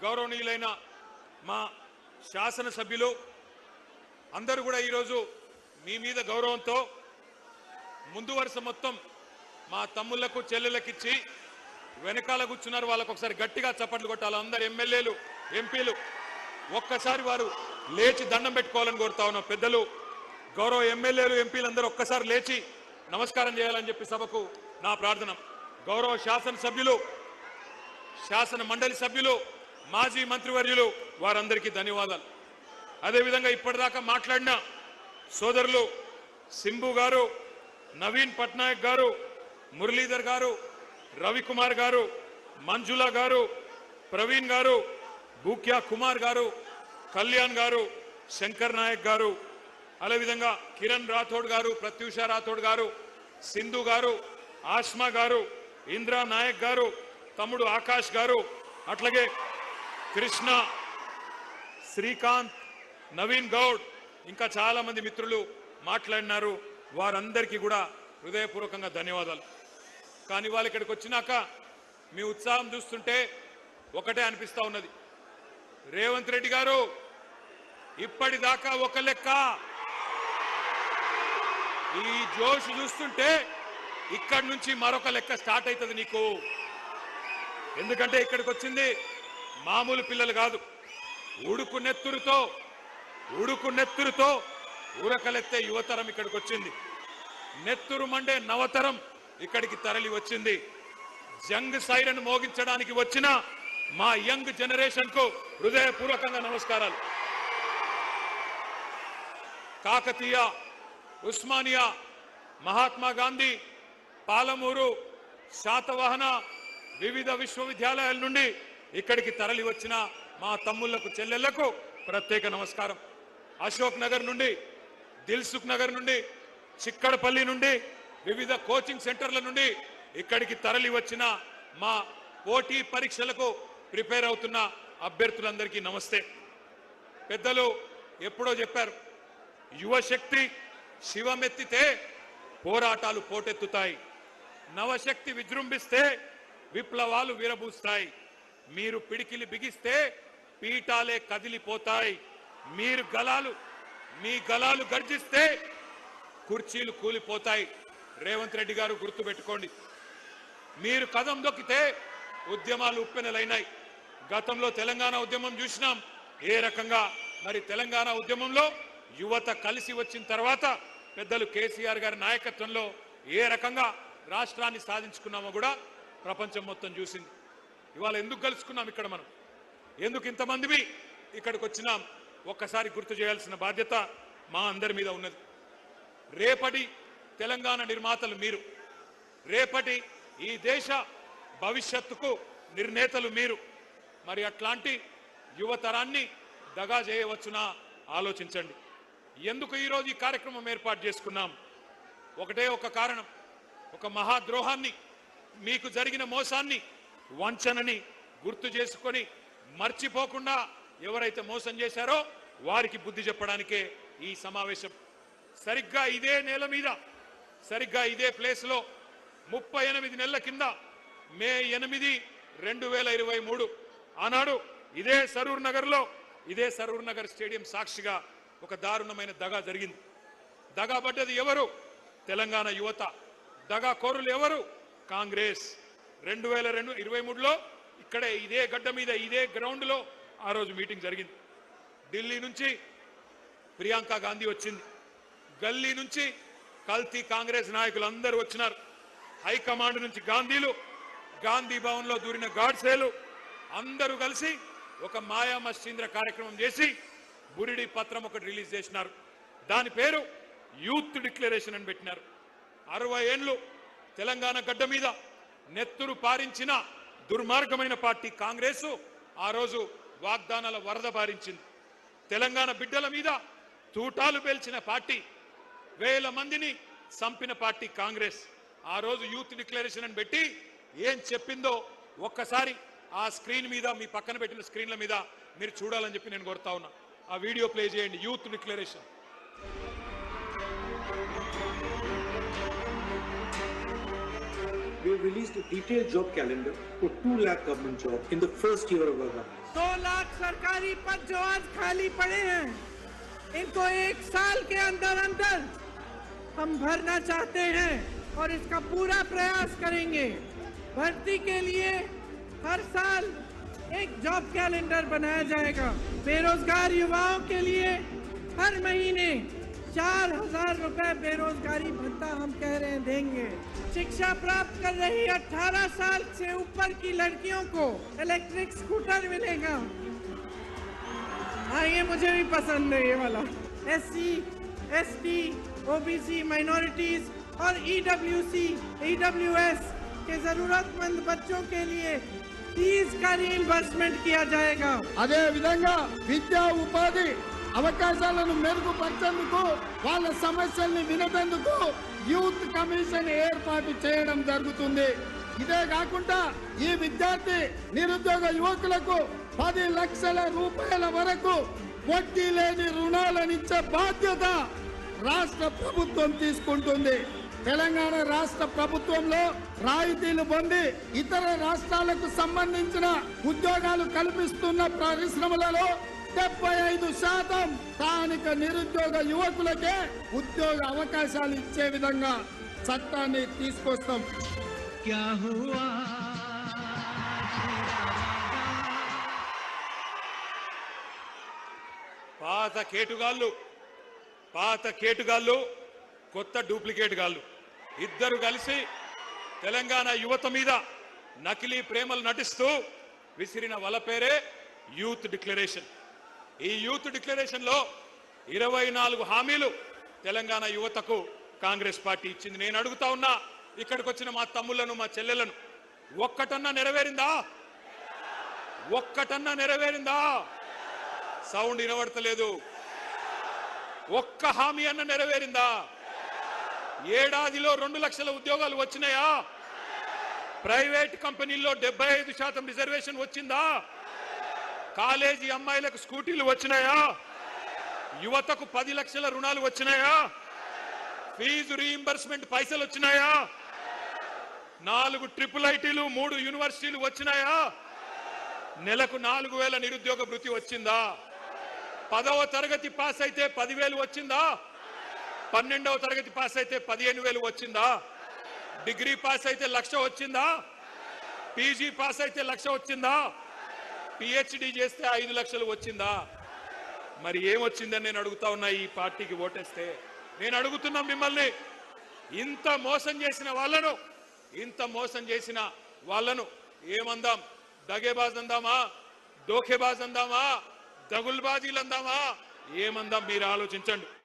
గౌరవనీయులైన మా శాసనసభ్యులు అందరూ కూడా ఈరోజు మీ మీద గౌరవంతో ముందు వరుస మొత్తం మా తమ్ముళ్లకు చెల్లెళ్ళకి ఇచ్చి వెనకాల కూర్చున్నారు. వాళ్ళకు ఒకసారి గట్టిగా చప్పట్లు కొట్టాలి. అందరు ఎమ్మెల్యేలు ఎంపీలు ఒక్కసారి వారు లేచి దండం పెట్టుకోవాలని కోరుతా ఉన్నాం. పెద్దలు గౌరవ ఎమ్మెల్యేలు ఎంపీలందరూ ఒక్కసారి లేచి నమస్కారం చేయాలని చెప్పి సభకు నా ప్రార్థన. గౌరవ శాసనసభ్యులు, శాసన మండలి సభ్యులు, మాజీ మంత్రివర్యులు వారందరికీ ధన్యవాదాలు. అదేవిధంగా ఇప్పటిదాకా మాట్లాడిన సోదరులు సింబు గారు, నవీన్ పట్నాయక్ గారు, మురళీధర్ గారు, రవికుమార్ గారు, మంజుల గారు, ప్రవీణ్ గారు, బూక్యా కుమార్ గారు, కళ్యాణ్ గారు, శంకర్ నాయక్ గారు, అదేవిధంగా కిరణ్ రాథోడ్ గారు, ప్రత్యూష రాథోడ్ గారు, సింధు గారు, ఆస్మా గారు, ఇంద్రా నాయక్ గారు, తమ్ముడు ఆకాష్ గారు, అట్లాగే కృష్ణ, శ్రీకాంత్, నవీన్ గౌడ్, ఇంకా చాలా మంది మిత్రులు మాట్లాడినారు. వారందరికీ కూడా హృదయపూర్వకంగా ధన్యవాదాలు. కానీ వాళ్ళు ఇక్కడికి వచ్చినాక మీ ఉత్సాహం చూస్తుంటే ఒకటే అనిపిస్తా ఉన్నది. రేవంత్ రెడ్డి గారు ఇప్పటిదాకా ఒక లెక్క, ఈ జోష్ చూస్తుంటే ఇక్కడి నుంచి మరొక లెక్క స్టార్ట్ అవుతుంది నీకు. ఎందుకంటే ఇక్కడికి వచ్చింది మామూలు పిల్లలు కాదు. ఉడుకు నెత్తురుతో ఊరకలెత్తే యువతరం ఇక్కడికి వచ్చింది. నెత్తురు మండే నవతరం ఇక్కడికి తరలి వచ్చింది. జంగ్ సైరన్ మోగించడానికి వచ్చిన మా యంగ్ జనరేషన్ కు హృదయపూర్వకంగా నమస్కారాలు. కాకతీయ, ఉస్మానియా, మహాత్మా గాంధీ, పాలమూరు, శాతవాహన వివిధ విశ్వవిద్యాలయాల నుండి ఇక్కడికి తరలి వచ్చిన మా తమ్ముళ్లకు చెల్లెళ్లకు ప్రత్యేక నమస్కారం. అశోక్ నగర్ నుండి, దిల్సుఖ్ నగర్ నుండి, చిక్కడపల్లి నుండి, వివిధ కోచింగ్ సెంటర్ల నుండి ఇక్కడికి తరలి వచ్చిన మా పోటీ పరీక్షలకు ప్రిపేర్ అవుతున్న అభ్యర్థులందరికీ నమస్తే. పెద్దలు ఎప్పుడో చెప్పారు, యువశక్తి శివమెత్తితే పోరాటాలు పోటెత్తుతాయి, నవశక్తి విజృంభిస్తే విప్లవాలు విరబూస్తాయి, మీరు పిడికిలి బిగిస్తే పీఠాలే కదిలిపోతాయి, మీ గలాలు గర్జిస్తే కుర్చీలు కూలిపోతాయి. రేవంత్ రెడ్డి గారు గుర్తుపెట్టుకోండి, మీరు కదం దొక్కితే ఉద్యమాలు ఉప్పెనలైనాయి. గతంలో తెలంగాణ ఉద్యమం చూసినాం ఏ రకంగా. మరి తెలంగాణ ఉద్యమంలో యువత కలిసి వచ్చిన తర్వాత పెద్దలు కేసీఆర్ గారి నాయకత్వంలో ఏ రకంగా రాష్ట్రాన్ని సాధించుకున్నామో కూడా ప్రపంచం మొత్తం చూసింది. ఇవాళ ఎందుకు కలుసుకున్నాం ఇక్కడ, మనం ఎందుకు ఇంతమంది ఇక్కడికి వచ్చినాం, ఒక్కసారి గుర్తు చేయాల్సిన బాధ్యత మా అందరి మీద ఉన్నది. రేపటి తెలంగాణ నిర్మాతలు మీరు, రేపటి ఈ దేశ భవిష్యత్తుకు నిర్ణేతలు మీరు. మరి అట్లాంటి యువతరాన్ని దగా చేయవచ్చునా ఆలోచించండి. ఎందుకు ఈరోజు ఈ కార్యక్రమం ఏర్పాటు చేసుకున్నాం? ఒకటే ఒక కారణం, ఒక మహాద్రోహాన్ని, మీకు జరిగిన మోసాన్ని, వంచనని గుర్తు చేసుకొని మర్చిపోకుండా ఎవరైతే మోసం చేశారో వారికి బుద్ధి చెప్పడానికే ఈ సమావేశం. సరిగ్గా ఇదే నేల మీద, సరిగ్గా ఇదే ప్లేస్లో 38 నెలల కింద మే 8, 2023 ఆనాడు ఇదే సరూర్ నగర్ స్టేడియం సాక్షిగా ఒక దారుణమైన దగా జరిగింది. దగా పడ్డది ఎవరు? తెలంగాణ యువత. దగా కోరులు ఎవరు? కాంగ్రెస్. 2023లో ఇక్కడే ఇదే గడ్డ మీద, ఇదే గ్రౌండ్లో ఆ రోజు మీటింగ్ జరిగింది. ఢిల్లీ నుంచి ప్రియాంక గాంధీ వచ్చింది, గల్లీ నుంచి కల్తీ కాంగ్రెస్ నాయకులు అందరూ వచ్చినారు, హైకమాండ్ నుంచి గాంధీలు, గాంధీ భవన్లో దూరిన గాడ్సేలు అందరూ కలిసి ఒక మాయా మస్తీంద్ర కార్యక్రమం చేసి బురిడి పత్రం ఒకటి రిలీజ్ చేసినారు. దాని పేరు యూత్ డిక్లరేషన్ అని పెట్టినారు. 60 ఏళ్లు తెలంగాణ గడ్డ మీద నెత్తురు పారించిన దుర్మార్గమైన పార్టీ కాంగ్రెస్ ఆ రోజు వాగ్దానాల వరద పారించింది. తెలంగాణ బిడ్డల మీద తూటాలు పేల్చిన పార్టీ, వేల మందిని చంపిన పార్టీ కాంగ్రెస్. ఆ రోజు యూత్ డిక్లరేషన్ అని పెట్టి ఏం చెప్పిందో ఒక్కసారి ఆ స్క్రీన్ మీద, మీ పక్కన పెట్టిన స్క్రీన్ల మీద మీరు చూడాలని చెప్పి నేను కోరుతా ఉన్నా. ఆ వీడియో ప్లే చేయండి. Youth declaration. We have released a detailed job calendar for 2 lakh government jobs in the first year of our governance. 2 lakh सरकारी पद जो आज खाली पड़े हैं, इनको 1 साल के अंदर अंदर हम भरना चाहते हैं और इसका पूरा प्रयास करेंगे। भर्ती के लिए हर साल एक जॉब कैलेंडर बनाया जाएगा। बेरोजगार युवाओं के लिए हर महीने 4,000 रुपए बेरोजगारी भत्ता हम कह रहे हैं देंगे। शिक्षा प्राप्त कर रही 18 साल से ऊपर की लड़कियों को इलेक्ट्रिक स्कूटर मिलेगा। हाँ, ये मुझे भी पसंद है, ये वाला। SC, ST, OBC, माइनॉरिटीज और EWS के जरूरतमंद बच्चों के लिए फीस का रीइंबर्समेंट किया जाएगा। అదే విధంగా విద్యా ఉపాధి అవకాశాలను మెరుగుపరిచేందుకు వాళ్ళ సమస్యల్ని వినేందుకు యూత్ కమిషన్ ఏర్పాటు చేయడం జరుగుతుంది। ఇదే కాకుండా ఈ విద్యార్థి నిరుద్యోగ యువకులకు 10 లక్షల రూపాయల వరకు వడ్డీ లేని రుణాలను ఇచ్చే బాధ్యత రాష్ట్ర ప్రభుత్వం తీసుకుంటుంది। తెలంగాణ రాష్ట్ర ప్రభుత్వంలో రాయితీలు పొంది ఇతర రాష్ట్రాలకు సంబంధించిన ఉద్యోగాలు కల్పిస్తున్న పరిశ్రమలలో 75% స్థానిక నిరుద్యోగ యువకులకే ఉద్యోగ అవకాశాలు ఇచ్చే విధంగా చట్టాన్ని తీసుకొస్తాం। పాత కేటుగాళ్ళు కొత్త డూప్లికేట్ గాళ్ళు ఇద్దరు కలిసి తెలంగాణ యువత మీద నకిలీ ప్రేమలు నటిస్తూ విసిరిన వల పేరే యూత్ డిక్లరేషన్। ఈ యూత్ డిక్లరేషన్ లో 24 హామీలు తెలంగాణ యువతకు కాంగ్రెస్ పార్టీ ఇచ్చింది। నేను అడుగుతా ఉన్నా, ఇక్కడికి వచ్చిన మా తమ్ముళ్లను, మా చెల్లెలను, ఒక్కటన్నా నెరవేరిందా? ఒక్కటన్నా నెరవేరిందా? సౌండ్ వినబడతలేదు। ఒక్క హామీ అన్న నెరవేరిందా? ఏడాదిలో 2 లక్షల ఉద్యోగాలు వచ్చినాయా? ప్రైవేట్ కంపెనీల్లో 75% రిజర్వేషన్ వచ్చిందా? కాలేజీ అమ్మాయిలకు స్కూటీలు వచ్చినాయా? యువతకు 10 లక్షల రుణాలు వచ్చినాయా? ఫీజు రీయింబర్స్మెంట్ పైసలు వచ్చినాయా? 4 ట్రిపుల్ ఐటీలు, 3 యూనివర్సిటీలు వచ్చినాయా? నెలకు 4,000 నిరుద్యోగ భృతి వచ్చిందా? 10వ తరగతి పాస్ అయితే 10,000 వచ్చిందా? 12వ తరగతి పాస్ అయితే 15,000 వచ్చిందా? డిగ్రీ పాస్ అయితే 1,00,000 వచ్చిందా? పీజీ పాస్ అయితే 1,00,000 వచ్చిందా? PhD చేస్తే 5 లక్షలు వచ్చిందా? మరి ఏమొచ్చిందని నేను అడుగుతా ఉన్నా। ఈ పార్టీకి ఓటేస్తే నేను అడుగుతున్నా మిమ్మల్ని, ఇంత మోసం చేసిన వాళ్ళను ఏమందాం? దగేబాజ్ అందామా? దోఖేబాజ్ అందామా? దగుల్బాజీలు అందామా? ఏమందాం? మీరు ఆలోచించండి।